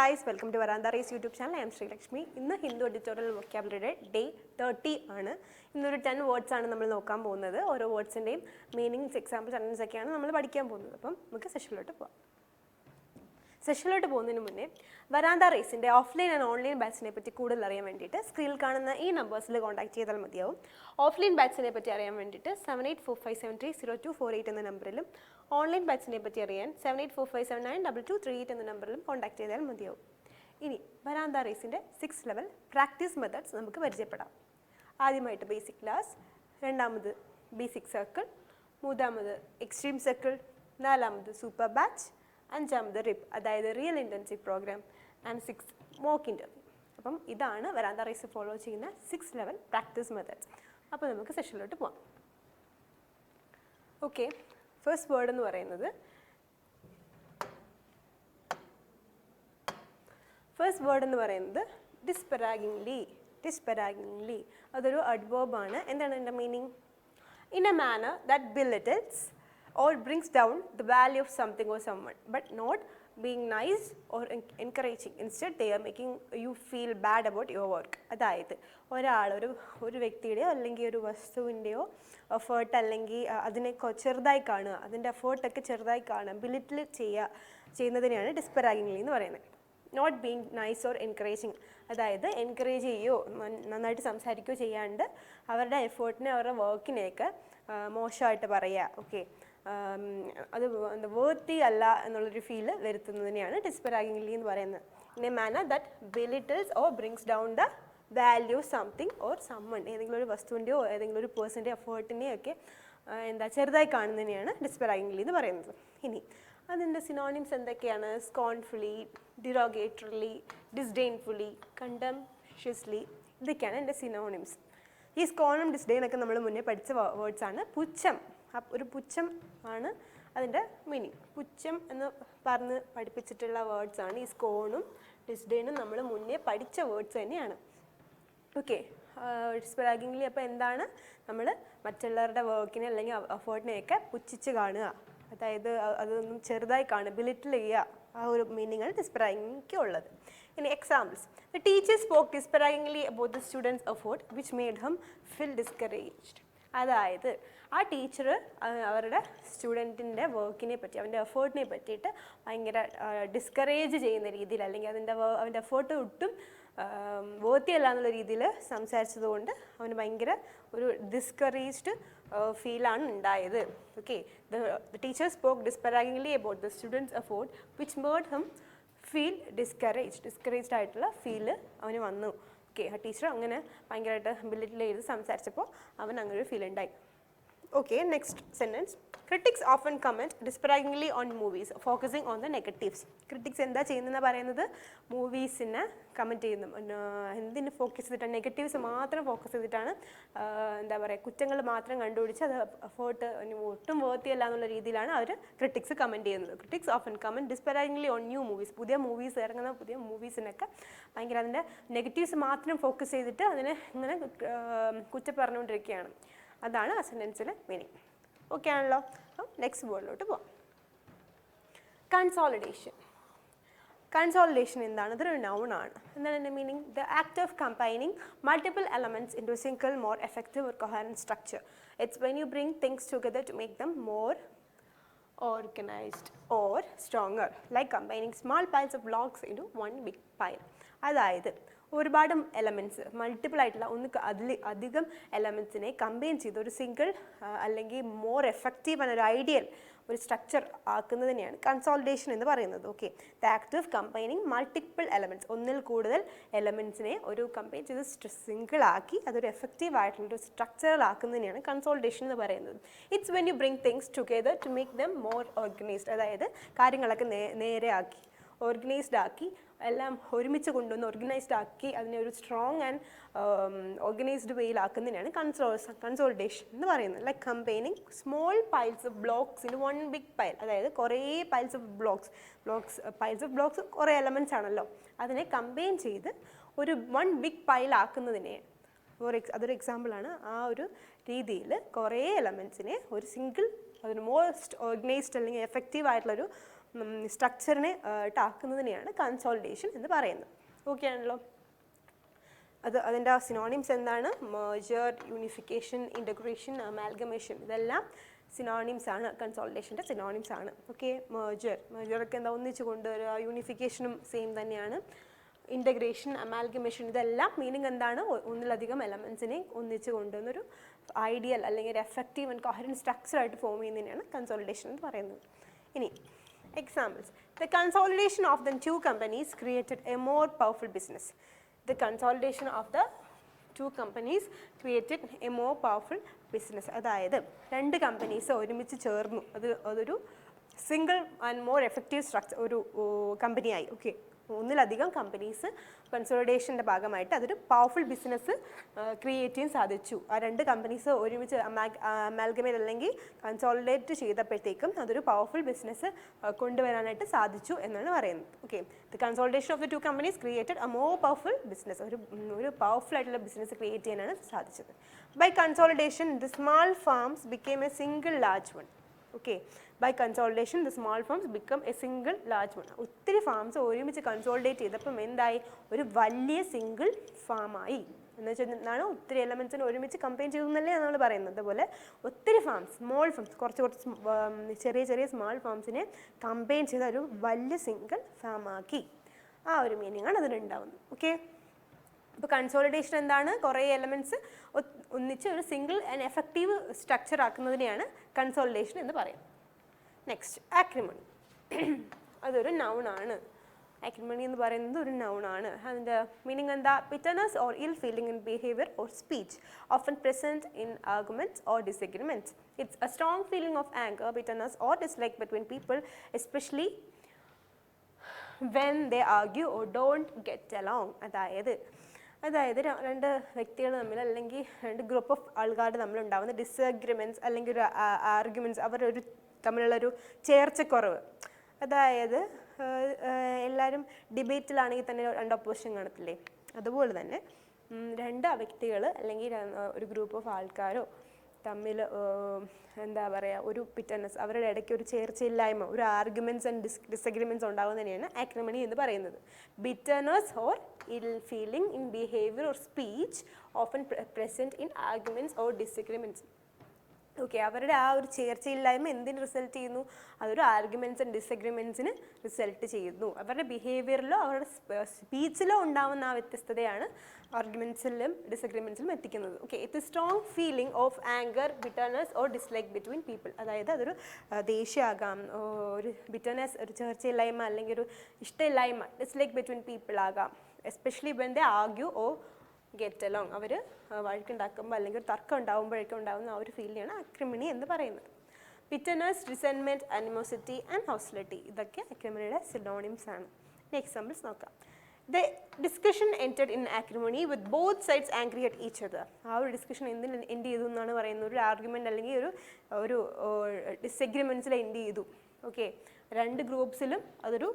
guys, welcome to Veranda YouTube channel. I am SREELEKSHMI. ഇന്ന് Hindu editorial വൊക്കാബുലറിയുടെ day 30 ആണ്. ഇന്നൊരു 10 words ആണ് നമ്മൾ നോക്കാൻ പോകുന്നത്. ഓരോ വേർഡ്സിൻ്റെയും മീനിങ്സ്, എക്സാമ്പിൾ സെൻറ്റൻസ് ഒക്കെയാണ് നമ്മൾ പഠിക്കാൻ പോകുന്നത്. അപ്പം നമുക്ക് സെഷനിലോട്ട് പോകാം. സെഷനിലോട്ട് പോകുന്നതിന് മുന്നേ വരാന്ത റേസിൻ്റെ ഓഫ്ലൈൻ ആൻഡ് ഓൺലൈൻ ബാച്ചിനെ പറ്റി കൂടുതൽ അറിയാൻ വേണ്ടിയിട്ട് സ്ക്രീനിൽ കാണുന്ന ഈ നമ്പേഴ്സിൽ കോൺടാക്ട് ചെയ്താൽ മതിയാവും. ഓഫ്ലൈൻ ബാച്ചിനെ പറ്റി അറിയാൻ വേണ്ടിയിട്ട് 7845730248 എന്ന നമ്പറിലും ഓൺലൈൻ ബാച്ചിനെ പറ്റി അറിയാൻ 7845792238 എന്ന നമ്പറിലും കോൺടാക്ട് ചെയ്താൽ മതിയാവും. ഇനി വരാന്ത റേസിൻ്റെ 6 ലെവൽ പ്രാക്ടീസ് മെത്തേഡ്സ് നമുക്ക് പരിചയപ്പെടാം. ആദ്യമായിട്ട് ബേസിക് ക്ലാസ്, രണ്ടാമത് ബേസിക് സർക്കിൾ, മൂന്നാമത് എക്സ്ട്രീം സർക്കിൾ, നാലാമത് സൂപ്പർ ബാച്ച്, അഞ്ചാമത് റിപ്പ് അതായത് real intensive program, and 6 mock interview. അപ്പം ഇതാണ് വരാന്ത റേസ് ഫോളോ ചെയ്യുന്ന 6 ലെവൽ പ്രാക്ടീസ് മെത്തേഡ്സ്. അപ്പോൾ നമുക്ക് സെഷനിലോട്ട് പോകാം. ഓക്കെ, ഫസ്റ്റ് വേർഡ് എന്ന് പറയുന്നത് ഡിസ്പെറാഗിംഗ്ലി. അതൊരു അഡ്വേർബാണ്. എന്താണ് എൻ്റെ meaning? In a manner that belittles or brings down the value of something or someone, but not being nice or encouraging. Instead they are making you feel bad about your work. അതായത് ഒരു വ്യക്തിയുടെയോ അല്ലെങ്കിൽ ഒരു വസ്തുവിൻ്റെയോ effort അല്ലെങ്കിൽ അതിനെ ചെറുതായി കാണുക, അതിൻ്റെ എഫേർട്ടൊക്കെ ചെറുതായി കാണുക, ബിലിറ്റിൽ ചെയ്യുന്നതിനെയാണ് ഡിസ്പെറാഗിംഗ്ലി എന്ന് പറയുന്നത്. Not being nice or encouraging, അതായത് എൻകറേജ് ചെയ്യുകയോ നന്നായിട്ട് സംസാരിക്കുകയോ ചെയ്യാണ്ട് അവരുടെ എഫേർട്ടിനെ, അവരുടെ വർക്കിനെയൊക്കെ മോശമായിട്ട് പറയുക. ഓക്കെ, അത് വേർത്തി അല്ല എന്നുള്ളൊരു ഫീല് വരുത്തുന്നതിനെയാണ് ഡിസ്പെറാഗിംഗ്ലി എന്ന് പറയുന്നത്. In a manner that belittles or brings down the value something or someone, ഏതെങ്കിലും ഒരു വസ്തുവിൻ്റെയോ ഏതെങ്കിലും ഒരു പേഴ്സൻ്റെ എഫേർട്ടിനെയോ ഒക്കെ ചെറുതായി കാണുന്നതിനെയാണ് ഡിസ്പെറാഗിംഗ്ലി എന്ന് പറയുന്നത്. ഇനി അതിൻ്റെ സിനോണിംസ് എന്തൊക്കെയാണ്? സ്കോൺഫുള്ളി, ഡിറോഗേറ്ററിലി, ഡിസ്ഡെയിൻഫുള്ളി, കണ്ടംഷ്യസ്ലി, ഇതൊക്കെയാണ് എൻ്റെ സിനോണിംസ്. ഈ സ്കോണും ഡിസ്ഡെയിനൊക്കെ നമ്മൾ മുന്നേ പഠിച്ച വേർഡ്സാണ്. പുച്ഛം, ഒരു പുച്ഛം ആണ് അതിൻ്റെ മീനിങ്. പുച്ഛം എന്ന് പറഞ്ഞ് പഠിപ്പിച്ചിട്ടുള്ള വേർഡ്സാണ് ഈ സ്കോണും ഡിസ്ഡെയിനും. നമ്മൾ മുന്നേ പഠിച്ച വേർഡ്സ് തന്നെയാണ്. ഓക്കെ, ഡിസ്പെറാഗിംഗ്ലി അപ്പോൾ എന്താണ്? നമ്മൾ മറ്റുള്ളവരുടെ വർക്കിനെ അല്ലെങ്കിൽ എഫേർട്ടിനെയൊക്കെ പുച്ഛിച്ച് കാണുക, അതായത് അതൊന്നും ചെറുതായി കാണുക, ബിലിറ്റിൽ ചെയ്യുക. ആ ഒരു മീനിങ്ങാണ് ഡിസ്പെറാഗിംഗ്ലിക്ക് ഉള്ളത്. ഇനി examples. The teacher spoke disparagingly about the students effort which made him feel discouraged. അതായത് ആ ടീച്ചർ അവരുടെ സ്റ്റുഡൻറ്റിൻ്റെ വർക്കിനെ പറ്റി, അവൻ്റെ എഫേർട്ടിനെ പറ്റിയിട്ട് ഭയങ്കര ഡിസ്കറേജ് ചെയ്യുന്ന രീതിയിൽ, അല്ലെങ്കിൽ അവൻ്റെ എഫേർട്ട് ഒട്ടും വേർത്തിയല്ല എന്നുള്ള രീതിയിൽ സംസാരിച്ചതുകൊണ്ട് അവന് ഭയങ്കര ഒരു ഡിസ്കറേജ്ഡ് ഫീലാണ് ഉണ്ടായത്. Okay, the teacher spoke disparagingly about the students effort which made him feel discouraged ആയിട്ടുള്ള ഫീല് അവന് വന്നു. ഓക്കെ, ആ ടീച്ചർ അങ്ങനെ ഭയങ്കരമായിട്ട് ബിലിറ്റിൽ ചെയ്ത് സംസാരിച്ചപ്പോൾ അവൻ അങ്ങനെ ഒരു ഫീൽ ഉണ്ടായി. Okay, next sentence. Critics often comment disparagingly on movies focusing on the negatives. Critics എന്താ ചെയ്യുന്നതെന്ന് പറയുന്നത്? മൂവീസിനെ കമൻറ്റ് ചെയ്യുന്നു. എന്തിന് ഫോക്കസ് ചെയ്തിട്ടാണ്? നെഗറ്റീവ്സ് മാത്രം ഫോക്കസ് ചെയ്തിട്ടാണ്, എന്താ പറയുക, കുറ്റങ്ങൾ മാത്രം കണ്ടുപിടിച്ച് അത് എഫേർട്ട് ഒട്ടും വേർത്തിയല്ല എന്നുള്ള രീതിയിലാണ് അവർ ക്രിറ്റിക്സ് കമൻറ്റ് ചെയ്യുന്നത്. Critics often comment disparagingly on new movies. പുതിയ മൂവീസ് ഇറങ്ങുന്ന പുതിയ മൂവീസിനൊക്കെ ഭയങ്കര അതിൻ്റെ നെഗറ്റീവ്സ് മാത്രം ഫോക്കസ് ചെയ്തിട്ട് അതിനെ ഇങ്ങനെ കുറ്റം പറഞ്ഞുകൊണ്ടിരിക്കുകയാണ്. അതാണ് ആ സെൻറ്റൻസിലെ മീനിങ്. ഓക്കെ ആണല്ലോ? അപ്പം നെക്സ്റ്റ് വേർഡിലോട്ട് പോവാം. കൺസോളിഡേഷൻ എന്താണ്? ഇതൊരു നൗൺ ആണ്. എന്താണ് എൻ്റെ meaning? The act of combining multiple elements into single more effective or coherent structure. It's when you bring things together to make them more organized or stronger, like combining small piles of blocks into one big pile. അതായത് ഒരുപാട് elements, multiple ആയിട്ടുള്ള അധികം എലമെൻറ്റ്സിനെ combine ചെയ്ത് ഒരു single അല്ലെങ്കിൽ more effective and ഒരു ideal ഒരു structure ആക്കുന്നതിനെയാണ് കൺസോളിഡേഷൻ എന്ന് പറയുന്നത്. Okay, the act of combining multiple elements, ഒന്നിൽ കൂടുതൽ എലമെൻറ്റ്സിനെ ഒരു കമ്പൈൻ ചെയ്ത് സിംഗിൾ ആക്കി അതൊരു എഫക്റ്റീവ് ആയിട്ടുള്ള ഒരു സ്ട്രക്ചറിലാക്കുന്നതിനെയാണ് കൺസോളിഡേഷൻ എന്ന് പറയുന്നത്. It's when you bring things together to make them more organised. അതായത് കാര്യങ്ങളൊക്കെ നേരെ ആക്കി, ഓർഗനൈസ്ഡ് ആക്കി, എല്ലാം ഒരുമിച്ച് കൊണ്ടുവന്ന് ഓർഗനൈസ്ഡ് ആക്കി അതിനെ ഒരു സ്ട്രോങ് ആൻഡ് ഓർഗനൈസ്ഡ് വേയിലാക്കുന്നതിനാണ് കൺസോളിഡേഷൻ എന്ന് പറയുന്നത്. Like combining small piles of blocks in one big pile. അതായത് കുറേ പൈൽസ് ഓഫ് ബ്ലോക്സ് കുറേ എലമെൻറ്റ്സ് ആണല്ലോ, അതിനെ കമ്പൈൻ ചെയ്ത് ഒരു വൺ ബിഗ് പൈലാക്കുന്നതിനെ അതൊരു എക്സാമ്പിളാണ്. ആ ഒരു രീതിയിൽ കുറേ എലമെൻറ്റ്സിനെ ഒരു സിംഗിൾ, അതൊരു മോസ്റ്റ് ഓർഗനൈസ്ഡ് അല്ലെങ്കിൽ എഫക്റ്റീവ് ആയിട്ടുള്ളൊരു സ്ട്രക്ചറിനെ ആക്കുന്നതിനെയാണ് കൺസോളിഡേഷൻ എന്ന് പറയുന്നത്. ഓക്കെ ആണല്ലോ. അതിൻ്റെ സിനോണിംസ് എന്താണ്? മെർജർ, യൂണിഫിക്കേഷൻ, ഇൻ്റഗ്രേഷൻ, അമാൽഗമേഷൻ, ഇതെല്ലാം സിനോണിംസ് ആണ്, കൺസോളിഡേഷൻ്റെ സിനോണിംസ് ആണ്. ഓക്കെ, മെർജറൊക്കെ എന്താ ഒന്നിച്ച് കൊണ്ടുവരിക, യൂണിഫിക്കേഷനും സെയിം തന്നെയാണ്, ഇൻ്റഗ്രേഷൻ, അമാൽഗമേഷൻ, ഇതെല്ലാം മീനിങ് എന്താണ്? ഒന്നിലധികം എലമെൻസിനെ ഒന്നിച്ച് കൊണ്ടുവന്നൊരു ഐഡിയൽ അല്ലെങ്കിൽ ഒരു എഫക്റ്റീവ് ആൻഡ് കോഹറൻറ്റ് സ്ട്രക്ചറായിട്ട് ഫോം ചെയ്യുന്നതിനാണ് കൺസോളിഡേഷൻ എന്ന് പറയുന്നത്. ഇനി examples. The consolidation of the 2 companies created a more powerful business. The consolidation of the 2 companies created a more powerful business. അതായത് 2 കമ്പനീസ് ഒരുമിച്ച് ചേർന്നു, അതൊരു single and more effective structure ഒരു കമ്പനിയായി. Okay, ഒന്നിലധികം കമ്പനീസ് കൺസോളിഡേഷൻ്റെ ഭാഗമായിട്ട് അതൊരു പവർഫുൾ ബിസിനസ് ക്രിയേറ്റ് ചെയ്യാൻ സാധിച്ചു. ആ 2 കമ്പനീസ് ഒരുമിച്ച് അമാൽഗമേറ്റ് അല്ലെങ്കിൽ കൺസോളിഡേറ്റ് ചെയ്തപ്പോഴത്തേക്കും അതൊരു പവർഫുൾ ബിസിനസ് കൊണ്ടുവരാനായിട്ട് സാധിച്ചു എന്നാണ് പറയുന്നത്. Okay, the consolidation of the 2 companies created a more powerful business. ഒരു പവർഫുൾ ആയിട്ടുള്ള ബിസിനസ് ക്രിയേറ്റ് ചെയ്യാനാണ് സാധിച്ചത്. By consolidation the small firms became a single large one. Okay, by consolidation the small firms become a single large one. ഒത്തിരി firms ഒരുമിച്ച് consolidate ചെയ്തപ്പം എന്തായി? ഒരു വലിയ സിംഗിൾ ഫാമായി. എന്ന് വെച്ചാൽ എന്താണ്? ഒത്തിരി എലമെൻസിനെ ഒരുമിച്ച് കമ്പൈൻ ചെയ്തെന്നല്ലേ നമ്മൾ പറയുന്നത്. അതുപോലെ ഒത്തിരി ഫാംസ്, സ്മോൾ ഫാംസ്, കുറച്ച് ചെറിയ സ്മാൾ ഫാംസിനെ കമ്പൈൻ ചെയ്ത ഒരു വലിയ സിംഗിൾ ഫാമാക്കി. ആ ഒരു മീനിങ്ങാണ് അതിനുണ്ടാവുന്നത്. ഓക്കെ, ഇപ്പോൾ കൺസോളിഡേഷൻ എന്താണ്? കുറേ എലമെൻറ്റ്സ് ഒന്നിച്ച് ഒരു സിംഗിൾ ആൻഡ് എഫക്റ്റീവ് സ്ട്രക്ചർ ആക്കുന്നതിനെയാണ് കൺസോളിഡേഷൻ എന്ന് പറയുന്നത്. Next, acrimony. അതൊരു നൗണാണ്. ആക്രിമണി എന്ന് പറയുന്നത് ഒരു നൗണാണ്. അതിൻ്റെ മീനിങ് എന്താ? bitterness or ill feeling in behavior or speech often present in arguments or disagreements. It's a strong feeling of anger, bitterness or dislike between people, especially when they argue or don't get along. അതായത് 2 വ്യക്തികൾ തമ്മിൽ അല്ലെങ്കിൽ 2 group of ആൾക്കാർ തമ്മിലുണ്ടാകുന്ന disagreements അല്ലെങ്കിൽ ഒരു arguments, അവരൊരു തമ്മിലുള്ളൊരു ചേർച്ചക്കുറവ്. അതായത് എല്ലാവരും ഡിബേറ്റിലാണെങ്കിൽ തന്നെ 2 ഒപ്പോസിഷൻ കാണത്തില്ലേ, അതുപോലെ തന്നെ 2 വ്യക്തികൾ അല്ലെങ്കിൽ ഒരു ഗ്രൂപ്പ് ഓഫ് ആൾക്കാരോ തമ്മിൽ എന്താ പറയുക, ഒരു bitterness, അവരുടെ ഇടയ്ക്ക് ഒരു ചേർച്ചയില്ലായ്മ, ഒരു ആർഗ്യുമെൻറ്റ്സ് ആൻഡ് ഡിസഗ്രിമെൻറ്റ്സ് ഉണ്ടാകുന്നതിനെയാണ് ആക്രിമണി എന്ന് പറയുന്നത്. ബിറ്റർനെസ് ഓർ ഇൽ feeling in behaviour or speech often present in arguments or disagreements. Okay, അവരുടെ ആ ഒരു ചേർച്ചയില്ലായ്മ എന്തിന് റിസൾട്ട് ചെയ്യുന്നു? അതൊരു ആർഗ്യുമെൻറ്റ്സ് ആൻഡ് ഡിസഗ്രിമെൻറ്റ്സിന് റിസൾട്ട് ചെയ്യുന്നു. അവരുടെ ബിഹേവിയറിലോ അവരുടെ സ്പീച്ചിലോ ഉണ്ടാവുന്ന ആ വ്യത്യസ്തതയാണ് ആർഗ്യുമെൻറ്റ്സിലും ഡിസഗ്രിമെൻറ്റ്സിലും എത്തിക്കുന്നത്. Okay, it's strong feeling of anger, bitterness or dislike between people. അതായത് അതൊരു ദേഷ്യമാകാം, ഒരു ബിറ്റർനെസ്, ഒരു ചേർച്ചയില്ലായ്മ അല്ലെങ്കിൽ ഒരു ഇഷ്ടമില്ലായ്മ, ഡിസ്ലൈക്ക് ബിറ്റ്വീൻ പീപ്പിൾ ആകാം. Especially when they argue or get along. അവർ വഴക്കുണ്ടാക്കുമ്പോൾ അല്ലെങ്കിൽ ഒരു തർക്കം ഉണ്ടാകുമ്പോഴൊക്കെ ഉണ്ടാകുന്ന ആ ഒരു ഫീലിനെയാണ് ആക്രിമണി എന്ന് പറയുന്നത്. Bitterness, resentment, animosity and hostility, ഇതൊക്കെ ആക്രിമണിയുടെ സിനോണിംസ് ആണ്. ഇനി എക്സാമ്പിൾസ് നോക്കാം. The discussion ended in acrimony with both sides angry at each other. ആ ഒരു ഡിസ്കഷൻ എന്തിന് എൻഡ് ചെയ്തു എന്നാണ് പറയുന്നത്? ഒരു ആർഗ്യുമെൻ്റ് അല്ലെങ്കിൽ ഒരു ഡിസഗ്രിമെൻറ്റ്സിൽ എൻഡ് ചെയ്തു. ഓക്കെ, 2 ഗ്രൂപ്പ്സിലും അതൊരു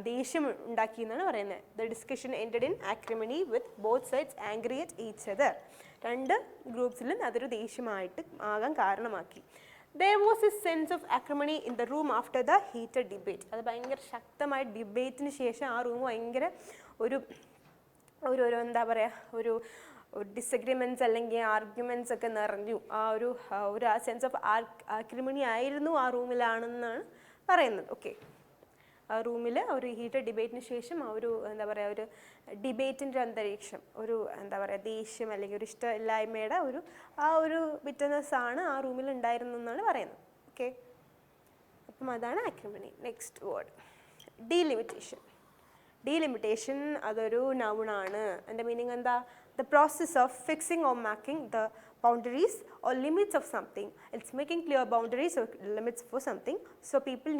ദേഷ്യം ഉണ്ടാക്കി എന്നാണ് പറയുന്നത്. The discussion ended in acrimony with both sides angry at each other. 2 ഗ്രൂപ്പ്സിലും അതൊരു ദേഷ്യമായിട്ട് ആകാൻ കാരണമാക്കി. There was a sense of acrimony in the room after the heated debate. അത് ഭയങ്കര ശക്തമായ ഡിബേറ്റിന് ശേഷം ആ റൂം ഭയങ്കര ഒരു എന്താ പറയുക, ഒരു ഡിസഗ്രിമെൻറ്റ്സ് അല്ലെങ്കിൽ ആർഗ്യുമെൻറ്റ്സ് ഒക്കെ നിറഞ്ഞു. ആ സെൻസ് ഓഫ് ആക്രിമണി ആയിരുന്നു ആ റൂമിലാണെന്നാണ് പറയുന്നത്. ഓക്കെ, ആ റൂമിൽ ഒരു ഹീറ്റഡ് ഡിബേറ്റിന് ശേഷം എന്താ പറയുക, ഒരു ഡിബേറ്റിൻ്റെ അന്തരീക്ഷം, എന്താ പറയുക, ദേഷ്യം അല്ലെങ്കിൽ ഒരു ഇഷ്ടമില്ലായ്മയുടെ ഒരു ബിറ്റർനെസ് ആണ് ആ റൂമിൽ ഉണ്ടായിരുന്നെന്നാണ് പറയുന്നത്. ഓക്കെ, അപ്പം അതാണ് acrimony. Next word, delimitation. Delimitation അതൊരു നൗണാണ്. അതിൻ്റെ മീനിങ് എന്താ? The process of fixing or marking the boundaries or limits of something. It's making clear boundaries or limits for something so people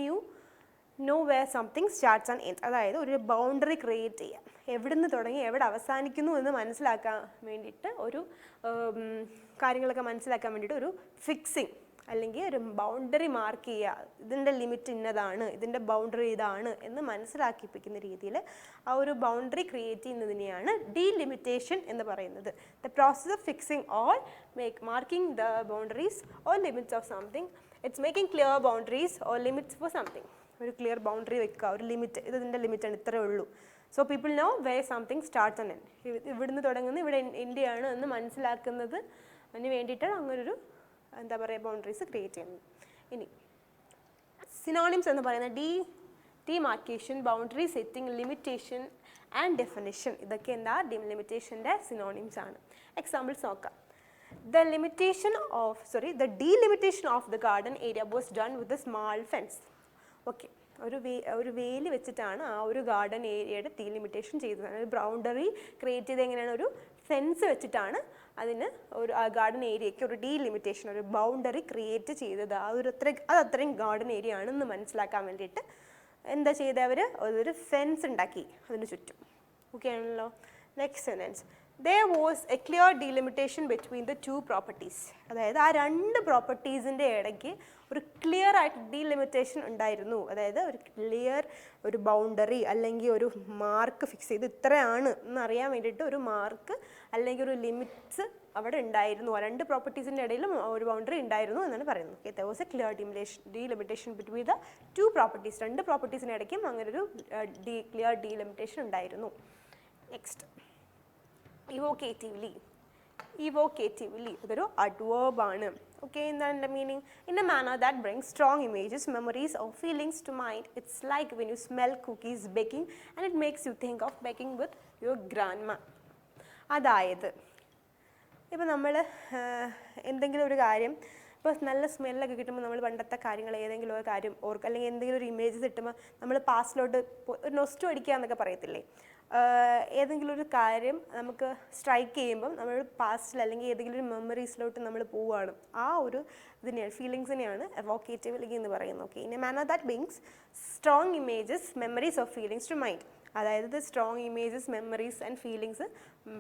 know where something starts and ends. അതായത് ഒരു boundary create ചെയ്യാം, എവിടെ നിന്ന് തുടങ്ങി എവിടെ അവസാനിക്കുന്നു എന്ന് മനസ്സിലാക്കാൻ വേണ്ടിയിട്ട്, ഒരു കാര്യങ്ങളൊക്കെ മനസ്സിലാക്കാൻ വേണ്ടിയിട്ട് ഒരു ഫിക്സിങ് അല്ലെങ്കിൽ ഒരു ബൗണ്ടറി മാർക്ക് ചെയ്യുക. ഇതിൻ്റെ ലിമിറ്റ് ഇന്നതാണ്, ഇതിൻ്റെ ബൗണ്ടറി ഇതാണ് എന്ന് മനസ്സിലാക്കിപ്പിക്കുന്ന രീതിയിൽ ആ ഒരു ബൗണ്ടറി ക്രിയേറ്റ് ചെയ്യുന്നതിനെയാണ് ഡീലിമിറ്റേഷൻ എന്ന് പറയുന്നത്. The process of fixing or marking the boundaries or limits of something. It's making clear boundaries or limits for something. ഒരു ക്ലിയർ ബൗണ്ടറി വെക്കുക, ഒരു ലിമിറ്റ്, ഇത് ഇതിൻ്റെ ലിമിറ്റാണ്, ഇത്രയേ ഉള്ളൂ. So people know where something starts and end. ഇവിടുന്ന് തുടങ്ങുന്നത് ഇവിടെ ഇന്ത്യയാണ് എന്ന് മനസ്സിലാക്കുന്നത് അതിന് വേണ്ടിയിട്ടാണ് അങ്ങനൊരു എന്താ പറയുക ബൗണ്ടറീസ് ക്രിയേറ്റ് ചെയ്യുന്നത്. ഇനി സിനോണിംസ് എന്ന് പറയുന്നത് demarcation, boundary setting, limitation and definition. ഇതൊക്കെ എന്താ ഡിലിമിറ്റേഷൻ്റെ സിനോണിംസ് ആണ്. എക്സാമ്പിൾസ് നോക്കാം. The delimitation of the garden area was done with a small fence. Okay, ഒരു വേലി വെച്ചിട്ടാണ് ആ ഒരു ഗാർഡൻ ഏരിയയുടെ ഡീലിമിറ്റേഷൻ ചെയ്തത്. ഒരു ബൗണ്ടറി ക്രിയേറ്റ് ചെയ്ത് എങ്ങനെയാണ്, ഒരു ഫെൻസ് വെച്ചിട്ടാണ് അതിന് ഒരു ആ ഗാർഡൻ ഏരിയയ്ക്ക് ഒരു ഡീലിമിറ്റേഷൻ, ഒരു ബൗണ്ടറി ക്രിയേറ്റ് ചെയ്തത്. അത്രയും ഗാർഡൻ ഏരിയ ആണെന്ന് മനസ്സിലാക്കാൻ വേണ്ടിയിട്ട് എന്താ ചെയ്തത് അവർ, ഒരു ഫെൻസ് ഉണ്ടാക്കി അതിന് ചുറ്റും. ഓക്കെ ആണല്ലോ. Next sentence, there was a clear delimitation between the two properties. അതായത് ആ രണ്ട് പ്രോപ്പർട്ടീസിൻ്റെ ഇടയ്ക്ക് ഒരു ക്ലിയർ ആയിട്ട് ഡീലിമിറ്റേഷൻ ഉണ്ടായിരുന്നു. അതായത് ഒരു ക്ലിയർ ഒരു ബൗണ്ടറി അല്ലെങ്കിൽ ഒരു മാർക്ക് ഫിക്സ് ചെയ്ത് ഇത്രയാണ് എന്നറിയാൻ വേണ്ടിയിട്ട് ഒരു മാർക്ക് അല്ലെങ്കിൽ ഒരു ലിമിറ്റ്സ് അവിടെ ഉണ്ടായിരുന്നു. ആ രണ്ട് പ്രോപ്പർട്ടീസിൻ്റെ ഇടയിലും ഒരു ബൗണ്ടറി ഉണ്ടായിരുന്നു എന്നാണ് പറയുന്നത്. Okay, there was a clear delimitation between the two properties. രണ്ട് പ്രോപ്പർട്ടീസിൻ്റെ ഇടയ്ക്കും അങ്ങനൊരു ക്ലിയർ ഡീലിമിറ്റേഷൻ ഉണ്ടായിരുന്നു. നെക്സ്റ്റ്, ഇവോക്കേറ്റീവ്ലി അതൊരു അഡ്വേർബ് ആണ്. ഓക്കെ, എന്താണ് എൻ്റെ meaning? In a manner that brings strong images, memories or feelings to mind. It's like when you smell cookies baking and it makes you think of baking with your grandma. അതായത് ഇപ്പോൾ നമ്മൾ എന്തെങ്കിലും ഒരു കാര്യം, ഇപ്പോൾ നല്ല സ്മെല്ലൊക്കെ കിട്ടുമ്പോൾ നമ്മൾ പണ്ടത്തെ കാര്യങ്ങൾ ഏതെങ്കിലും ഒരു കാര്യം ഓർക്കുക, അല്ലെങ്കിൽ എന്തെങ്കിലും ഒരു ഇമേജസ് കിട്ടുമ്പോൾ നമ്മൾ പാസ്റ്റിലോട്ട് ഒരു നൊസ്റ്റു അടിക്കുക എന്നൊക്കെ പറയത്തില്ലേ. ഏതെങ്കിലും ഒരു കാര്യം നമുക്ക് സ്ട്രൈക്ക് ചെയ്യുമ്പം നമ്മൾ പാസ്റ്റിൽ അല്ലെങ്കിൽ ഏതെങ്കിലും ഒരു മെമ്മറീസിലോട്ട് നമ്മൾ പോവുകയാണ്. ആ ഒരു ഇതിനെയാണ്, ഫീലിങ്സിനെയാണ് എവോക്കേറ്റീവ്ലി എന്ന് പറയുന്നത്. Okay, in a manner that brings strong images, memories of feelings to mind. അതായത് strong images, memories and feelings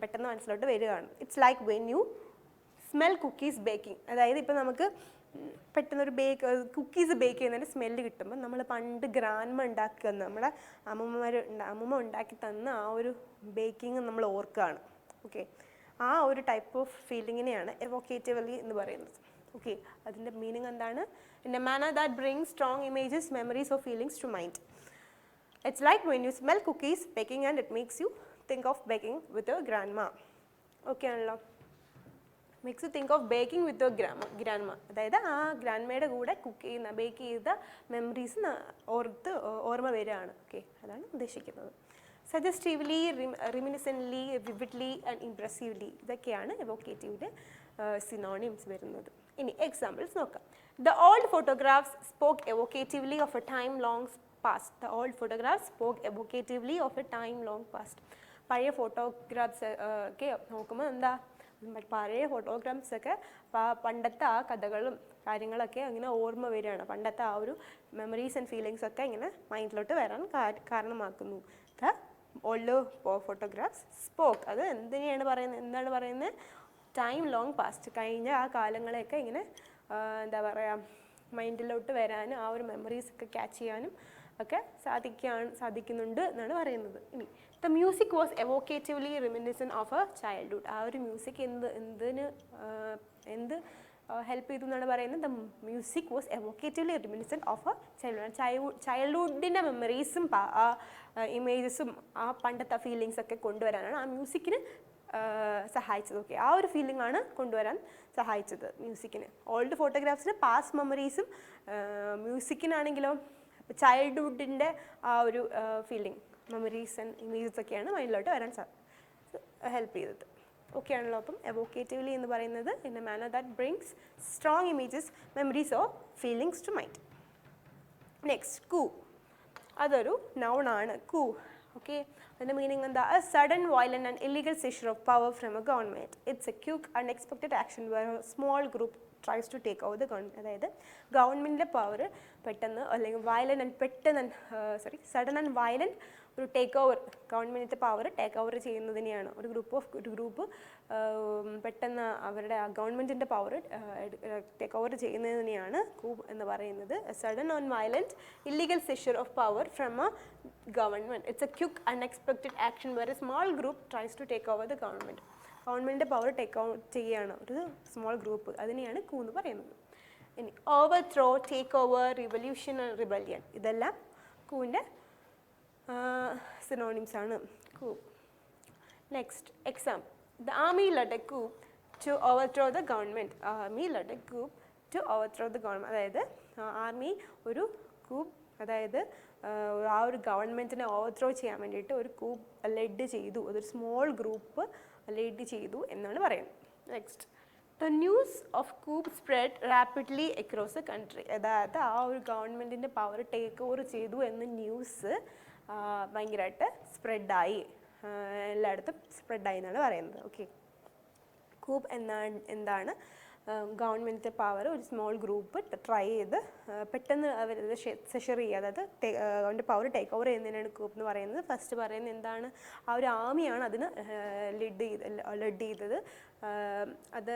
പെട്ടെന്ന് മനസ്സിലോട്ട് വരികയാണ്. It's like when you smell cookies baking. അതായത് ഇപ്പോൾ നമുക്ക് പെട്ടെന്നൊരു കുക്കീസ് ബേക്ക് ചെയ്യുന്നതിൻ്റെ സ്മെല്ല് കിട്ടുമ്പോൾ നമ്മൾ പണ്ട് ഗ്രാൻഡ്മ ഉണ്ടാക്കുക, നമ്മുടെ അമ്മൂമ്മ ഉണ്ടാക്കി തന്ന ആ ഒരു ബേക്കിംഗ് നമ്മൾ ഓർക്കുകയാണ്. ഓക്കെ, ആ ഒരു ടൈപ്പ് ഓഫ് ഫീലിങ്ങിനെയാണ് എവോക്കേറ്റീവ്ലി എന്ന് പറയുന്നത്. ഓക്കെ, അതിൻ്റെ മീനിങ് എന്താണ്? In a manner that brings strong images, memories of feelings to mind. It's like when you smell cookies baking and it makes you think of baking with your grandma. Okay ആണല്ലോ. Makes you think of baking with grandma. അതായത് ആ ഗ്രാൻഡ്മയുടെ കൂടെ bake ചെയ്ത memories ഓർമ്മ വരികയാണ്. Okay, അതാണ് ഉദ്ദേശിക്കുന്നത്. സജസ്റ്റീവ്ലി, റിമിനിസെൻ്റ്ലി, വിവിഡ്ലി and ഇംപ്രസീവ്ലി, ഇതൊക്കെയാണ് എവോക്കേറ്റീവിൻ്റെ സിനോണിംസ് വരുന്നത്. ഇനി എക്സാമ്പിൾസ് നോക്കാം. The old photographs spoke evocatively of a time long past. The old photographs spoke evocatively of a time long past. പഴയ ഫോട്ടോഗ്രാഫ്സ് ഒക്കെ നോക്കുമ്പോൾ എന്താ, പഴയ ഫോട്ടോഗ്രാഫ്സൊക്കെ പണ്ടത്തെ ആ കഥകളും കാര്യങ്ങളൊക്കെ അങ്ങനെ ഓർമ്മ വരികയാണ്. പണ്ടത്തെ ആ ഒരു മെമ്മറീസ് ആൻഡ് ഫീലിങ്സ് ഒക്കെ ഇങ്ങനെ മൈൻഡിലോട്ട് വരാൻ കാരണമാക്കുന്നു. ദ ഓൾഡ് ഫോട്ടോഗ്രാഫ്സ് സ്പോക്ക്, അത് എന്താണ് പറയുന്നത്? ടൈം ലോങ് പാസ്റ്റ്, കഴിഞ്ഞ ആ കാലങ്ങളെയൊക്കെ ഇങ്ങനെ എന്താ പറയുക മൈൻഡിലോട്ട് വരാനും ആ ഒരു മെമ്മറീസൊക്കെ ക്യാച്ച് ചെയ്യാനും ഒക്കെ സാധിക്കുന്നുണ്ട് എന്നാണ് പറയുന്നത്. ഇനി the music was evocatively reminiscent of a childhood. ആ ഒരു മ്യൂസിക് എന്ത് ഹെൽപ്പ് ചെയ്തു എന്നാണ് പറയുന്നത്? The music was evocatively reminiscent of a ചൈൽഡ്ഹുഡിൻ്റെ മെമ്മറീസും ആ ഇമേജസും ആ പണ്ടത്തെ ഫീലിങ്സ് ഒക്കെ കൊണ്ടുവരാനാണ് ആ മ്യൂസിക്കിന് സഹായിച്ചത്. ഓക്കെ, ആ ഒരു ഫീലിംഗ് ആണ് കൊണ്ടുവരാൻ സഹായിച്ചത് മ്യൂസിക്കിന്. ഓൾഡ് ഫോട്ടോഗ്രാഫ്സിന് പാസ്റ്റ് മെമ്മറീസും, മ്യൂസിക്കിനാണെങ്കിലോ ചൈൽഡ്ഹുഡിൻ്റെ ആ ഒരു ഫീലിംഗ്, മെമ്മറീസ് ആൻഡ് ഇമേജസ് ഒക്കെയാണ് മൈൻഡിലോട്ട് വരാൻ ഹെൽപ്പ് ചെയ്തത്. ഓക്കെ ആണല്ലോ. അപ്പം എവോക്കേറ്റീവ്ലി എന്ന് പറയുന്നത് in a manner that brings strong images, memories or feelings to mind. Next, coup. അതൊരു നൗൺ ആണ്. കൂ. ഓക്കെ, അതിൻ്റെ മീനിങ് എന്താ? A sudden violent and illegal seizure of power from a government. It's a quick unexpected action where a small group tries to take over the government. അതായത് ഗവൺമെൻറ്റിൻ്റെ power പെട്ടെന്ന് അല്ലെങ്കിൽ sudden and violent ഒരു take over, ഗവൺമെൻറ്റിൻ്റെ power take over ചെയ്യുന്നതിനെയാണ്, ഒരു group പെട്ടെന്ന് അവരുടെ ഗവൺമെൻറ്റിൻ്റെ പവർ ടേക്ക് ഓവർ ചെയ്യുന്നതിനെയാണ് കൂ എന്ന് പറയുന്നത്. Sudden and violent illegal seizure of power from a government. It's a quick unexpected action where a small group tries to take over the government. ഗവൺമെൻറ്റിൻ്റെ power take out ചെയ്യുകയാണ് ഒരു small group, അതിനെയാണ് coup എന്ന് പറയുന്നത്. ഇനി overthrow, take over, revolution, rebellion, ഇതെല്ലാം കൂവിൻ്റെ synonyms ആണ് coup. Next example, the army led a coup to overthrow the government. Army led a coup to overthrow the government. അതായത് ആർമി ഒരു coup, അതായത് ആ ഒരു ഗവൺമെൻറ്റിനെ ഓവർത്രോ ചെയ്യാൻ വേണ്ടിയിട്ട് ഒരു coup ലെഡ് ചെയ്തു, അതൊരു സ്മോൾ ഗ്രൂപ്പ് ലെഡ് ചെയ്തു എന്നാണ് പറയുന്നത്. Next, the news of coup spread rapidly across the country. അതായത് ആ ഒരു ഗവൺമെൻറ്റിൻ്റെ പവർ ടേക്ക് ഓവർ ചെയ്തു എന്ന ന്യൂസ് ഭയങ്കരമായിട്ട് സ്പ്രെഡായി, എല്ലായിടത്തും സ്പ്രെഡായി എന്നാണ് പറയുന്നത്. ഓക്കെ, coup എന്താണ് ഗവൺമെൻറ്റിൻ്റെ പവർ ഒരു സ്മോൾ ഗ്രൂപ്പ് ട്രൈ ചെയ്ത് പെട്ടെന്ന് അവരത് സെഷർ ചെയ്യുക, അതായത് അവൻ്റെ പവർ ടേക്ക് ഓവർ ചെയ്യുന്നതിനാണ് coup എന്ന് പറയുന്നത്. ഫസ്റ്റ് പറയുന്നത് എന്താണ്, ആ ഒരു ആർമിയാണ് അതിന് ലെഡ് ചെയ്തത്, അത്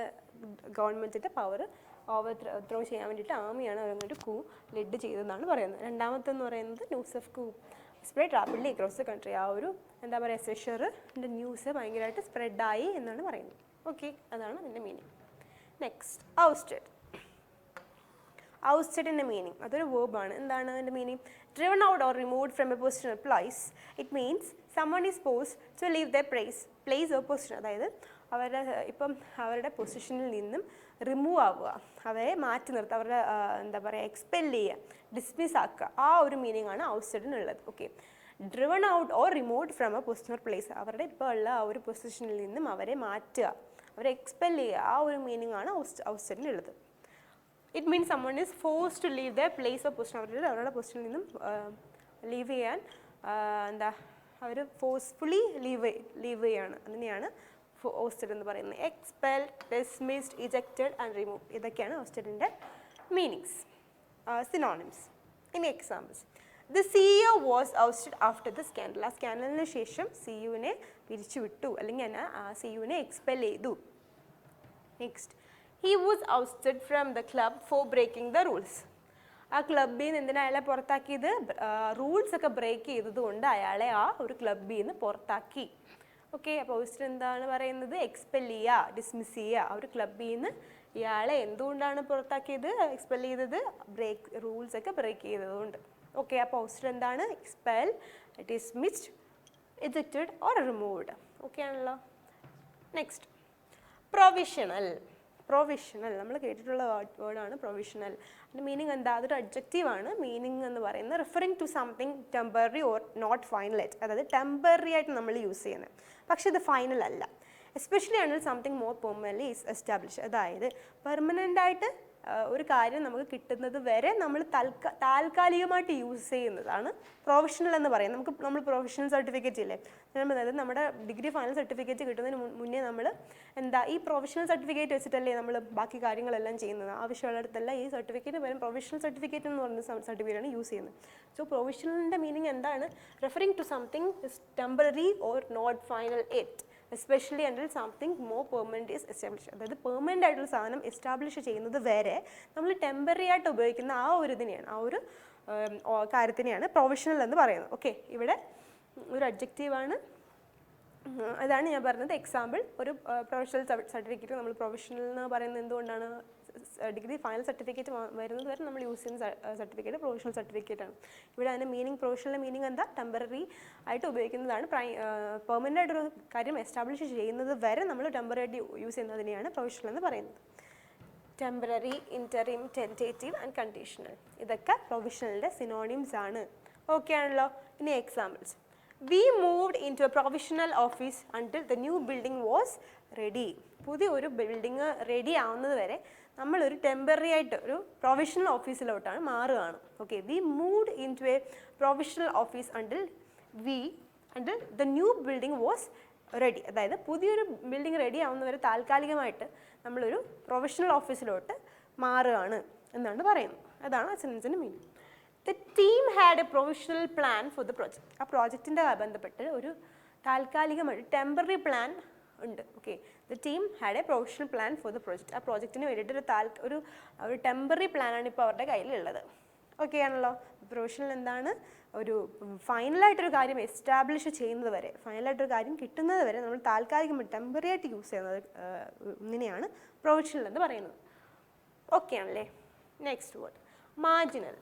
ഗവൺമെൻറ്റിൻ്റെ പവർ ഓവർത്രോ ചെയ്യാൻ വേണ്ടിയിട്ട് ആർമിയാണ് അവരങ്ങോട്ട് coup ലെഡ് ചെയ്തതെന്നാണ് പറയുന്നത്. രണ്ടാമത്തെന്ന് പറയുന്നത് news of coup spread rapidly across the country. ആ ഒരു എന്താ പറയുക സെഷറിൻ്റെ ന്യൂസ് ഭയങ്കരമായിട്ട് സ്പ്രെഡായി എന്നാണ് പറയുന്നത്. ഓക്കെ, അതാണ് അതിൻ്റെ മീനിങ്. നെക്സ്റ്റ്, ഔസ്റ്റഡ്. ഔസ്റ്റഡിൻ്റെ മീനിങ്, അതൊരു വേർബാണ്. എന്താണ് അതിൻ്റെ meaning? Driven out or removed from a position or place. It means someone is forced to leave their place or position. അതായത് അവരുടെ പൊസിഷനിൽ നിന്നും റിമൂവ് ആവുക, അവരെ മാറ്റി നിർത്തുക, അവരുടെ എന്താ പറയുക എക്സ്പെൽ ചെയ്യുക, ഡിസ്മിസ് ആക്കുക, ആ ഒരു മീനിങ് ആണ് ഔസ്റ്റഡിനുള്ളത്. Okay, driven out or removed from a position or place, അവരുടെ ഇപ്പോൾ ഉള്ള ആ ഒരു പൊസിഷനിൽ നിന്നും അവരെ മാറ്റുക, അവരെ എക്സ്പെൽ ചെയ്യുക, ആ ഒരു മീനിങ് ആണ് ഔസ്റ്റഡിനുള്ളത്. It means someone is forced to leave their place or position. അവരുടെ പൊസിഷനിൽ നിന്നും ലീവ് ചെയ്യാൻ എന്താ അവർ ഫോഴ്സ്ഫുള്ളി ലീവ് ചെയ്യാണ്, അതിനെയാണ് ഓസ്റ്റഡ് എന്ന് പറയുന്നത്. Expel, dismissed, ejected and remove, ഇതൊക്കെയാണ് ഓസ്റ്റഡിൻ്റെ മീനിങ്സ്, സിനോണിംസ്. ഇനി examples. The CEO was ousted after the scandal. ആ സ്കാൻഡലിന് ശേഷം സിയുവിനെ പിരിച്ചുവിട്ടു, അല്ലെങ്കിൽ ആ സിയുവിനെ എക്സ്പെൽ ചെയ്തു. Next, he was ousted from the club for breaking the rules. ആ ക്ലബ്ബിൽ നിന്ന് എന്തിനാണ് അയാളെ പുറത്താക്കിയത്? റൂൾസ് ഒക്കെ ബ്രേക്ക് ചെയ്തതുകൊണ്ട് അയാളെ ആ ഒരു ക്ലബ്ബിൽ നിന്ന് പുറത്താക്കി. ഓക്കെ, അപ്പോൾ ഔസ്റ്റഡ് എന്താണ് പറയുന്നത്? എക്സ്പെൽ ചെയ്യുക, ഡിസ്മിസ് ചെയ്യുക. ആ ഒരു ക്ലബ്ബിൽ നിന്ന് ഇയാളെ എന്തുകൊണ്ടാണ് പുറത്താക്കിയത്, എക്സ്പെൽ ചെയ്തത്? റൂൾസ് ഒക്കെ ബ്രേക്ക് ചെയ്തതുകൊണ്ട്. ഓക്കെ, അപ്പോൾ ഔസ്റ്റഡ് എന്താണ്? Expel, dismissed, ejected or removed. Okay ആണല്ലോ. Next, provisional. പ്രൊവിഷണൽ നമ്മൾ കേട്ടിട്ടുള്ള വേർഡാണ് പ്രൊവിഷണൽ. അതിൻ്റെ മീനിങ് എന്താ? അതൊരു അഡ്ജക്റ്റീവാണ്. മീനിങ് എന്ന് പറയുന്നത് referring to something temporary or not final ആയിട്ട്, അതായത് ടെമ്പററി ആയിട്ട് നമ്മൾ യൂസ് ചെയ്യുന്നത്, പക്ഷേ ഇത് ഫൈനൽ അല്ല. എസ്പെഷ്യലി ആണെങ്കിൽ something more permanently is establish, അതായത് പെർമനൻ്റ് ആയിട്ട് ഒരു കാര്യം നമുക്ക് കിട്ടുന്നത് വരെ നമ്മൾ താൽക്കാലികമായിട്ട് യൂസ് ചെയ്യുന്നതാണ് പ്രൊഫഷണൽ എന്ന് പറയുന്നത്. നമ്മൾ പ്രൊഫഷണൽ സർട്ടിഫിക്കറ്റ് ഇല്ലേ, അതായത് നമ്മുടെ ഡിഗ്രി ഫൈനൽ സർട്ടിഫിക്കറ്റ് കിട്ടുന്നതിന് മുന്നേ നമ്മൾ എന്താ ഈ പ്രൊഫഷണൽ സർട്ടിഫിക്കറ്റ് വെച്ചിട്ടല്ലേ നമ്മൾ ബാക്കി കാര്യങ്ങളെല്ലാം ചെയ്യുന്നത്. ആവശ്യമുള്ളിടത്തെല്ലാം ഈ സർട്ടിഫിക്കറ്റ് വരും പ്രൊഫഷണൽ സർട്ടിഫിക്കറ്റ് എന്ന് പറയുന്ന സർട്ടിഫിക്കറ്റാണ് യൂസ് ചെയ്യുന്നത്. സോ പ്രൊഫഷണലിൻ്റെ മീനിങ് എന്താണ്? Referring to something is temporary or not final it, especially until something more permanent is establish. അതായത് പെർമനൻ്റ് ആയിട്ടുള്ള സാധനം എസ്റ്റാബ്ലിഷ് ചെയ്യുന്നത് വരെ നമ്മൾ ടെമ്പററി ആയിട്ട് ഉപയോഗിക്കുന്ന ആ ഒരു ഇതിനെയാണ്, ആ ഒരു കാര്യത്തിനെയാണ് പ്രൊഫഷണൽ എന്ന് പറയുന്നത്. ഓക്കെ, ഇവിടെ ഒരു അഡ്ജക്റ്റീവാണ്. അതാണ് ഞാൻ പറഞ്ഞത്. എക്സാമ്പിൾ, ഒരു പ്രൊഫഷണൽ സർട്ടിഫിക്കറ്റ് നമ്മൾ പ്രൊഫഷണൽ എന്ന് പറയുന്നത് എന്തുകൊണ്ടാണ്? ഡിഗ്രി ഫൈനൽ സർട്ടിഫിക്കറ്റ് വരുന്നത് വരെ നമ്മൾ യൂസ് ചെയ്യുന്ന സർട്ടിഫിക്കറ്റ് പ്രൊഫഷണൽ സർട്ടിഫിക്കറ്റ് ആണ്. ഇവിടെ അതിൻ്റെ മീനിങ്, പ്രൊഫഷണൽ മീനിങ് എന്താ? ടെമ്പററി ആയിട്ട് ഉപയോഗിക്കുന്നതാണ്. പെർമനൻ്റ് ആയിട്ടൊരു കാര്യം എസ്റ്റാബ്ലിഷ് ചെയ്യുന്നത് വരെ നമ്മൾ ടെമ്പററി ആയിട്ട് യൂസ് ചെയ്യുന്നതിനെയാണ് പ്രൊഫഷണൽ എന്ന് പറയുന്നത്. Temporary, interim, tentative and conditional, ഇതൊക്കെ പ്രൊഫഷണലിൻ്റെ സിനോണിംസ് ആണ്. ഓക്കെ ആണല്ലോ. ഇനി examples. We moved into a provisional office until the new building was ready. പുതിയ ഒരു ബിൽഡിങ് റെഡി ആവുന്നത് വരെ നമ്മളൊരു ടെമ്പററി ആയിട്ട് ഒരു പ്രൊവിഷണൽ ഓഫീസിലോട്ടാണ് മാറുകയാണ്. Okay, we moved into a provisional office until the new building was ready. അതായത് പുതിയൊരു ബിൽഡിംഗ് റെഡി ആവുന്നവരെ താൽക്കാലികമായിട്ട് നമ്മളൊരു പ്രൊഫഷണൽ ഓഫീസിലോട്ട് മാറുകയാണ് എന്നാണ് പറയുന്നത്. അതാണ് ആ സെൻറ്റൻസിൻ്റെ meaning. The team had a provisional plan for the project. ആ പ്രോജക്റ്റിൻ്റെ ബന്ധപ്പെട്ട് ഒരു താൽക്കാലികമായിട്ട് ടെമ്പററി പ്ലാൻ ഉണ്ട്. Okay, the team had a provisional plan for the project. ആ പ്രോജക്റ്റിന് വേണ്ടിയിട്ട് ഒരു ടെമ്പററി പ്ലാനാണ് ഇപ്പോൾ അവരുടെ കയ്യിലുള്ളത്. ഓക്കെ ആണല്ലോ. പ്രൊവിഷണൽ എന്താണ്? ഒരു ഫൈനലായിട്ടൊരു കാര്യം എസ്റ്റാബ്ലിഷ് ചെയ്യുന്നത് വരെ, ഫൈനലായിട്ടൊരു കാര്യം കിട്ടുന്നത് വരെ നമ്മൾ താൽക്കാലികമായി ടെമ്പററി ആയിട്ട് യൂസ് ചെയ്യുന്നത് ഇങ്ങനെയാണ് പ്രൊവിഷണൽ എന്ന് പറയുന്നത്. ഓക്കെ ആണല്ലേ. Next word, marginal.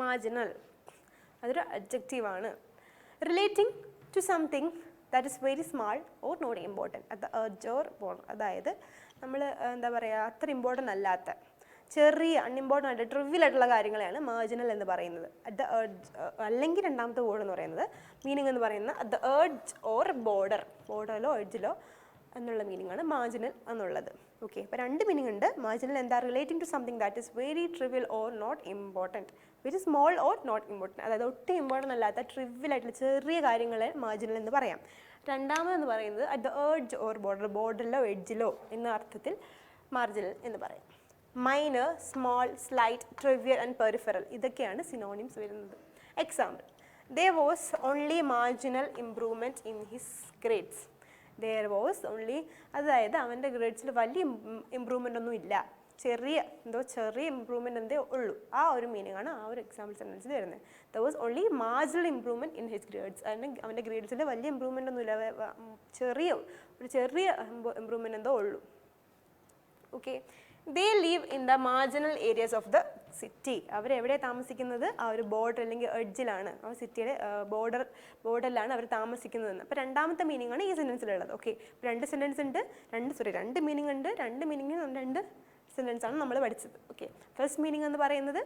മാർജിനൽ അതൊരു അഡ്ജക്റ്റീവാണ്. Relating to something that is very small or not important at the edge or border. അതായത് നമ്മൾ എന്താ പറയുക, അത്ര ഇമ്പോർട്ടൻ്റ് അല്ലാത്ത ചെറിയ അൺഇമ്പോർട്ടൻ്റ് ആയിട്ട് ട്രിവിയൽ ആയിട്ടുള്ള കാര്യങ്ങളെയാണ് മാർജിനൽ എന്ന് പറയുന്നത്. അറ്റ് ദ എഡ്ജ്, അല്ലെങ്കിൽ രണ്ടാമത്തെ വേർഡ് എന്ന് പറയുന്നത് മീനിങ് എന്ന് പറയുന്നത് at the edge or border, ബോർഡറിലോ എഡ്ജിലോ എന്നുള്ള മീനിങ് ആണ് മാർജിനൽ എന്നുള്ളത്. ഓക്കെ, അപ്പോൾ രണ്ട് മീനിങ് ഉണ്ട്. മാർജിനൽ എന്താ, relating to something that is very trivial or not important, very small or not important, അതായത് ഒട്ടും ഇമ്പോർട്ടൻ്റ് അല്ലാത്ത ട്രിവിയൽ ആയിട്ടുള്ള ചെറിയ കാര്യങ്ങളെ മാർജിനൽ എന്ന് പറയാം. രണ്ടാമതെന്ന് പറയുന്നത് at the edge or border, ബോർഡറിലോ എഡ്ജിലോ എന്ന അർത്ഥത്തിൽ മാർജിനൽ എന്ന് പറയാം. Minor, small, slight, trivial and peripheral, ഇതൊക്കെയാണ് സിനോണിംസ് വരുന്നത്. Example, there was only marginal improvement in his grades. there was only, അതായത് അവൻ്റെ ഗ്രേഡ്സിൽ വലിയ ഇമ്പ്രൂവ്മെൻ്റ് ഒന്നും ഇല്ല, ചെറിയ ഇമ്പ്രൂവ്മെൻ്റ് എന്തേ ഉള്ളൂ. ആ ഒരു മീനിങ് ആണ് ആ ഒരു എക്സാമ്പിൾ സെൻറ്റൻസിൽ വരുന്നത്. there was only marginal improvement in his grades. അവൻ്റെ ഗ്രേഡ്സിൽ വലിയ ഇമ്പ്രൂവ്മെൻ്റ് ഒന്നും ഇല്ല, ചെറിയ ഇമ്പ്രൂവ്മെൻ്റ് എന്തോ ഉള്ളൂ. Okay, they live in the marginal areas of the city. അവരെവിടെയാണ് താമസിക്കുന്നത്, ആ ഒരു ബോർഡർ അല്ലെങ്കിൽ എഡ്ജിലാണ്, ആ സിറ്റിയുടെ ബോർഡറിലാണ് അവർ താമസിക്കുന്നതെന്ന്. അപ്പോൾ രണ്ടാമത്തെ മീനിങ് ആണ് ഈ സെൻറ്റൻസിലുള്ളത്. ഓക്കെ, രണ്ട് സെൻറ്റൻസ് ഉണ്ട്, രണ്ട് മീനിങ് ഉണ്ട്, രണ്ട് സെൻറ്റൻസ് ആണ് നമ്മൾ പഠിച്ചത്. ഓക്കെ, ഫസ്റ്റ് മീനിങ് എന്ന് പറയുന്നത്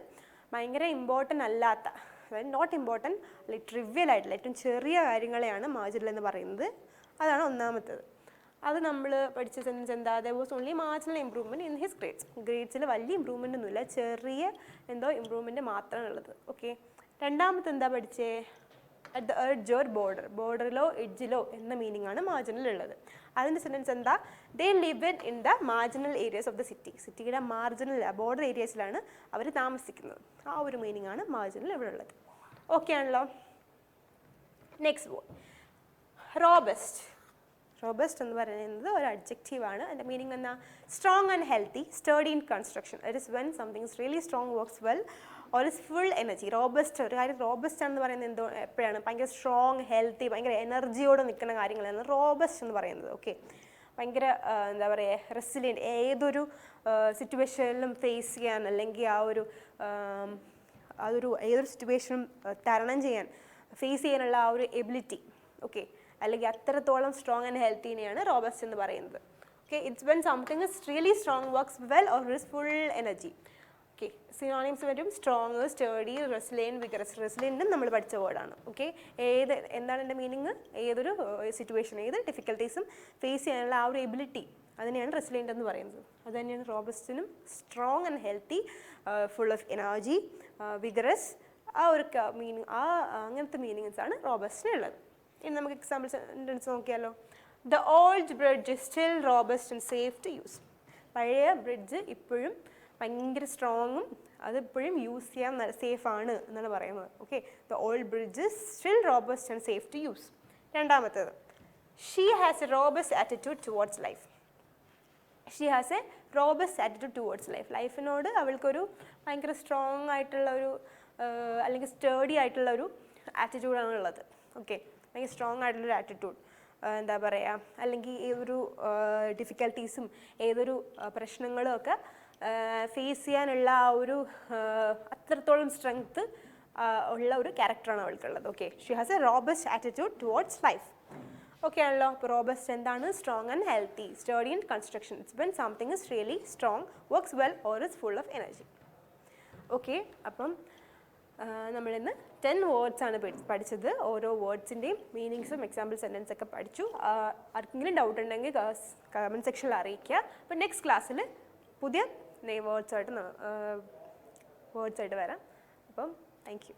ഭയങ്കര ഇമ്പോർട്ടൻ്റ് അല്ലാത്ത, അതായത് നോട്ട് ഇമ്പോർട്ടൻറ്റ് അല്ലെങ്കിൽ ട്രിവിയൽ ആയിട്ടുള്ള ഏറ്റവും ചെറിയ കാര്യങ്ങളെയാണ് മാർജിനൽ എന്ന് പറയുന്നത്. അതാണ് ഒന്നാമത്തേത്. അത് നമ്മൾ പഠിച്ച സെൻറ്റൻസ് എന്താ, there was only marginal improvement in his grades. ഗ്രേഡ്സിൽ വലിയ ഇമ്പ്രൂവ്മെൻ്റ് ഒന്നുമില്ല, ചെറിയ എന്തോ ഇമ്പ്രൂവ്മെൻറ്റ് മാത്രമാണ് ഉള്ളത്. ഓക്കെ, രണ്ടാമത്തെ എന്താ പഠിച്ചേ, at the edge or border, ബോർഡറിലോ എഡ്ജിലോ എന്ന മീനിങ് ആണ് മാർജിനൽ ഉള്ളത്. അതിൻ്റെ സെൻറ്റൻസ് എന്താ, they live in the marginal areas of the city. സിറ്റിയുടെ മാർജിനൽ ബോർഡർ ഏരിയസിലാണ് അവർ താമസിക്കുന്നത്. ആ ഒരു മീനിങ് ആണ് മാർജിനൽ ഇവിടെ ഉള്ളത്. ഓക്കെ ആണല്ലോ. Next word, robust. റോബസ്റ്റ് എന്ന് പറയുന്നത് ഒരു അഡ്ജക്റ്റീവാണ്. അതിൻ്റെ മീനിങ് എന്താ, strong and healthy, steady in construction. It is when something is really strong, works well or is full energy. Robust, ഒരു കാര്യം റോബസ്റ്റ് എന്ന് പറയുന്നത് എന്തോ എപ്പോഴാണ്, ഭയങ്കര സ്ട്രോങ്, ഹെൽത്തി, ഭയങ്കര എനർജിയോടെ നിൽക്കുന്ന കാര്യങ്ങളാണ് റോബസ്റ്റ് എന്ന് പറയുന്നത്. ഓക്കെ, ഭയങ്കര എന്താ പറയുക, റെസിലിയൻറ്റ്, ഏതൊരു സിറ്റുവേഷനിലും ഫേസ് ചെയ്യാൻ, അല്ലെങ്കിൽ ഏതൊരു സിറ്റുവേഷനും തരണം ചെയ്യാൻ, ഫേസ് ചെയ്യാനുള്ള ആ ഒരു എബിലിറ്റി. ഓക്കെ, അല്ലെങ്കിൽ അത്രത്തോളം സ്ട്രോങ് ആൻഡ് ഹെൽത്തിനെയാണ് റോബസ്റ്റ് എന്ന് പറയുന്നത്. Okay, it's when something is really strong, works well or is full energy. Okay, synonyms വരും സ്ട്രോങ്, സ്റ്റേഡി, റെസിലിയൻറ്റ്, വിഗറസ്. റെസിലിയൻറ്റും നമ്മൾ പഠിച്ച വേർഡാണ്. ഓക്കെ, എന്താണ് എൻ്റെ മീനിങ്, ഏതൊരു സിറ്റുവേഷൻ, ഏത് ഡിഫിക്കൽട്ടീസും ഫേസ് ചെയ്യാനുള്ള ആ ഒരു എബിലിറ്റി, അതിനെയാണ് റെസിലിയൻറ്റ് എന്ന് പറയുന്നത്. അത് തന്നെയാണ് റോബസ്റ്റിനും. Strong and healthy, full of energy, vigorous, ആ ഒരു മീനിങ്, അങ്ങനത്തെ മീനിങ്സാണ് റോബസ്റ്റിനുള്ളത്. ഇനി നമുക്ക് എക്സാമ്പിൾ സെൻറ്റൻസ് നോക്കിയാലോ. The old bridge is still robust and safe to use. പഴയ ബ്രിഡ്ജ് ഇപ്പോഴും ഭയങ്കര സ്ട്രോങ്ങും അതിപ്പോഴും യൂസ് ചെയ്യാൻ സേഫാണ് എന്നാണ് പറയുന്നത്. Okay, the old bridge is still robust and safe to use. രണ്ടാമത്തേത്, she has a robust attitude towards life. She has a robust attitude towards life. ലൈഫിനോട് അവൾക്കൊരു ഭയങ്കര സ്ട്രോങ് ആയിട്ടുള്ള ഒരു അല്ലെങ്കിൽ സ്റ്റേഡി ആയിട്ടുള്ള ഒരു ആറ്റിറ്റ്യൂഡാണ് ഉള്ളത്. ഓക്കെ, ഭയങ്കര സ്ട്രോങ് ആയിട്ടുള്ളൊരു ആറ്റിറ്റ്യൂഡ്, എന്താ പറയുക, അല്ലെങ്കിൽ ഏതൊരു ഡിഫിക്കൽട്ടീസും ഏതൊരു പ്രശ്നങ്ങളും ഒക്കെ ഫേസ് ചെയ്യാനുള്ള ആ ഒരു അത്രത്തോളം സ്ട്രെങ്ത്ത് ഉള്ള ഒരു ക്യാരക്ടറാണ് അവൾക്കുള്ളത്. Okay, she has a robust attitude towards life. Okay ആണല്ലോ. അപ്പോൾ റോബസ്റ്റ് എന്താണ്, strong and healthy, steady in construction. It's when something is really strong, works well or is full of energy. Okay, അപ്പം നമ്മളിന്ന് 10 words ആണ് പഠിച്ചത്. ഓരോ വേർഡ്സിൻ്റെയും മീനിങ്സും example sentence ഒക്കെ പഠിച്ചു. ആർക്കെങ്കിലും ഡൗട്ട് ഉണ്ടെങ്കിൽ കമൻറ്റ് സെക്ഷനിൽ അറിയിക്കുക. അപ്പോൾ നെക്സ്റ്റ് ക്ലാസ്സിൽ പുതിയ വേർഡ്സായിട്ട് വരാം. അപ്പം താങ്ക് യു.